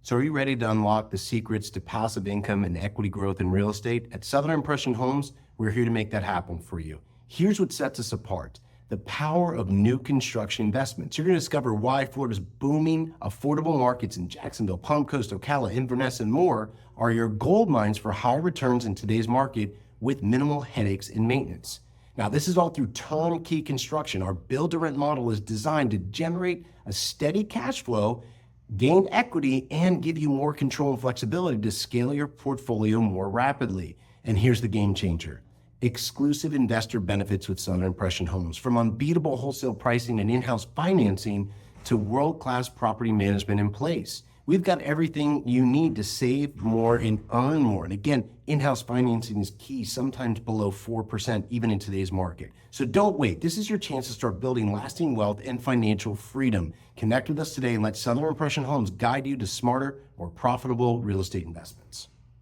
So are you ready to unlock the secrets to passive income and equity growth in real estate? At Southern Impression Homes, we're here to make that happen for you. Here's what sets us apart: the power of new construction investments. You're going to discover why Florida's booming, affordable markets in Jacksonville, Palm Coast, Ocala, Inverness, and more are your gold mines for high returns in today's market with minimal headaches and maintenance. Now, this is all through Turnkey Construction. Our build-to-rent model is designed to generate a steady cash flow, gain equity, and give you more control and flexibility to scale your portfolio more rapidly. And here's the game changer: exclusive investor benefits with Southern Impression Homes. From unbeatable wholesale pricing and in-house financing to world-class property management in place. We've got everything you need to save more and earn more. And again, in-house financing is key, sometimes below 4%, even in today's market. So don't wait. This is your chance to start building lasting wealth and financial freedom. Connect with us today and let Southern Impression Homes guide you to smarter, more profitable real estate investments.